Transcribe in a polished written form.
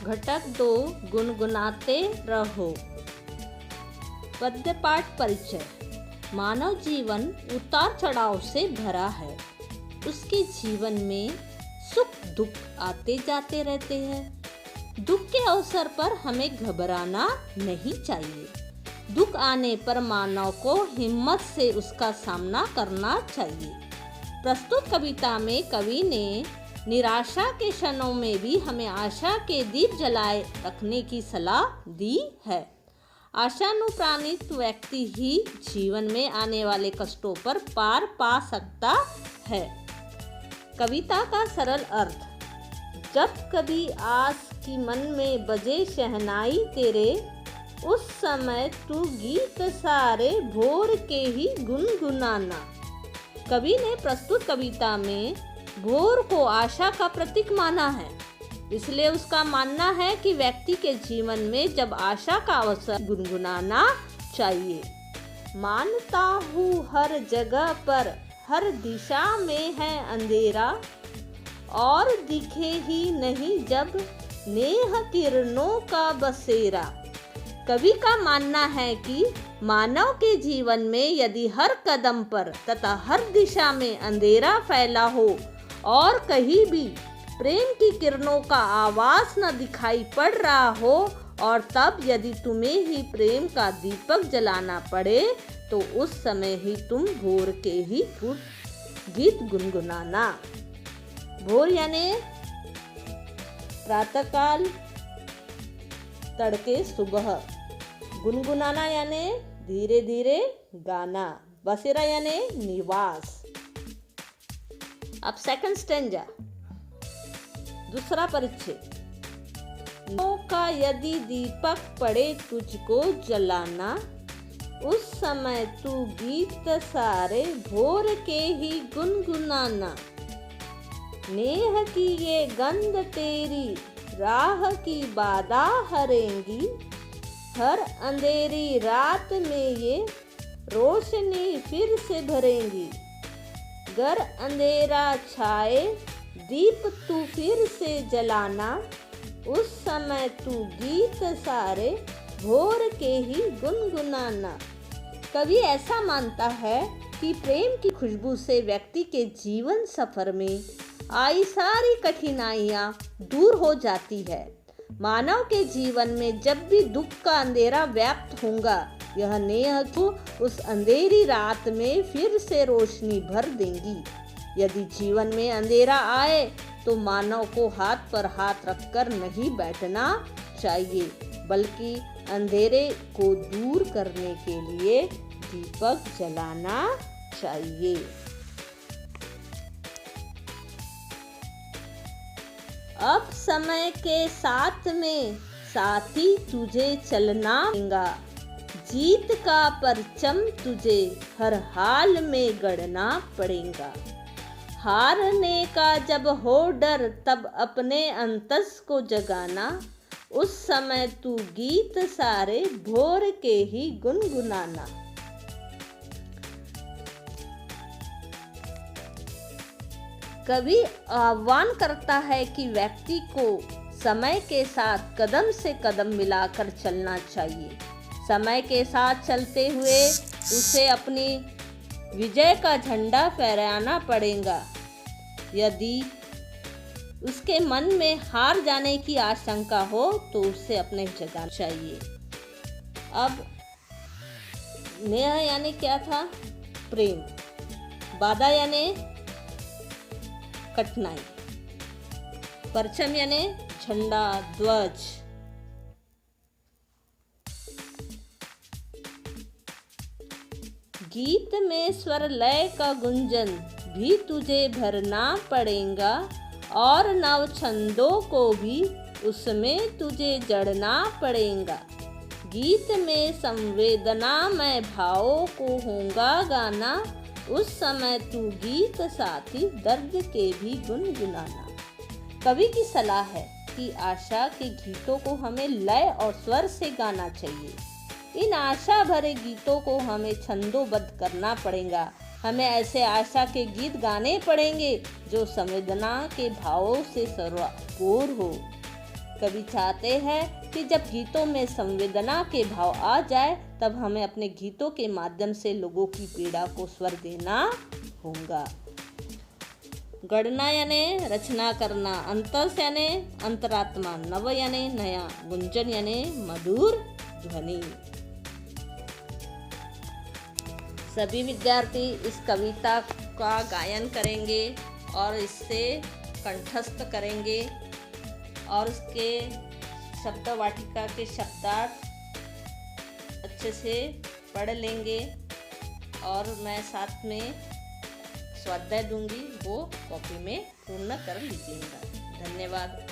घटक 2 गुनगुनाते रहो। पद्य पाठ परिचय। मानव जीवन उतार चढ़ाव से भरा है। उसके जीवन में सुख दुख आते जाते रहते हैं। दुख के अवसर पर हमें घबराना नहीं चाहिए। दुख आने पर मानव को हिम्मत से उसका सामना करना चाहिए। प्रस्तुत कविता में कवि ने निराशा के क्षणों में भी हमें आशा के दीप जलाए रखने की सलाह दी है। आशानुप्राणित व्यक्ति ही जीवन में आने वाले कष्टों पर पार पा सकता है। कविता का सरल अर्थ। जब कभी आस की मन में बजे शहनाई तेरे, उस समय तू गीत सारे भोर के ही गुनगुनाना। कवि ने प्रस्तुत कविता में भोर को आशा का प्रतीक माना है। इसलिए उसका मानना है कि व्यक्ति के जीवन में जब आशा का अवसर गुनगुनाना चाहिए। मानता हूँ हर जगह पर हर दिशा में है अंधेरा, और दिखे ही नहीं जब नेह किरणों का बसेरा। कवि का मानना है कि मानव के जीवन में यदि हर कदम पर तथा हर दिशा में अंधेरा फैला हो और कहीं भी प्रेम की किरणों का आवाज न दिखाई पड़ रहा हो, और तब यदि तुम्हें ही प्रेम का दीपक जलाना पड़े, तो उस समय ही तुम भोर के ही गीत गुनगुनाना। भोर यानी प्रातःकाल, तड़के, सुबह। गुनगुनाना यानी धीरे धीरे गाना। बसेरा यानी निवास। अब सेकंड स्टेंजा, दूसरा परिच्छेद। का यदि दीपक पड़े तुझको जलाना, उस समय तू गीत सारे भोर के ही गुनगुनाना। नेह की ये गंध तेरी राह की बाधा हरेंगी, हर अंधेरी रात में ये रोशनी फिर से भरेंगी। गर अंधेरा छाए दीप तू फिर से जलाना, उस समय तू गीत सारे भोर के ही गुनगुनाना। कवि ऐसा मानता है कि प्रेम की खुशबू से व्यक्ति के जीवन सफर में आई सारी कठिनाइयाँ दूर हो जाती है। मानव के जीवन में जब भी दुख का अंधेरा व्याप्त होगा, यह नेह को उस अंधेरी रात में फिर से रोशनी भर देंगी। यदि जीवन में अंधेरा आए तो मानव को हाथ पर हाथ रखकर नहीं बैठना चाहिए, बल्कि अंधेरे को दूर करने के लिए दीपक जलाना चाहिए। अब समय के साथ में साथी तुझे चलना पड़ेगा, जीत का परचम तुझे हर हाल में गढ़ना पड़ेगा। हारने का जब हो डर तब अपने अंतस को जगाना, उस समय तू गीत सारे भोर के ही गुनगुनाना। कवि आह्वान करता है कि व्यक्ति को समय के साथ कदम से कदम मिलाकर चलना चाहिए। समय के साथ चलते हुए उसे अपनी विजय का झंडा फहराना पड़ेगा। यदि उसके मन में हार जाने की आशंका हो तो उसे अपने जगाना चाहिए। अब नेह यानी क्या था? प्रेम। बाधा यानी कठिनाई। परचम यानी झंडा, ध्वज। गीत में स्वर लय का गुंजन भी तुझे भरना पड़ेगा, और नव छंदों को भी उसमें तुझे जड़ना पड़ेगा। गीत में संवेदनामय भावों को होगा गाना, उस समय तू गीत साथी दर्द के भी गुनगुनाना। कवि की सलाह है कि आशा के गीतों को हमें लय और स्वर से गाना चाहिए। इन आशा भरे गीतों को हमें छंदोबद्ध करना पड़ेगा। हमें ऐसे आशा के गीत गाने पड़ेंगे जो संवेदना के भावों से सराबोर हो। कवि चाहते हैं कि जब गीतों में संवेदना के भाव आ जाए तब हमें अपने गीतों के माध्यम से लोगों की पीड़ा को स्वर देना होगा। गढ़ना यानी रचना करना, अंतस यानी अंतरात्मा, नव यानी नया, गुंजन यानी मधुर ध्वनि। सभी विद्यार्थी इस कविता का गायन करेंगे और इससे कंठस्थ करेंगे और उसके शब्द वाटिका के शब्दार्थ अच्छे से पढ़ लेंगे और मैं साथ में स्वाध्याय दूंगी, वो कॉपी में पूर्ण कर लीजिएगा। धन्यवाद।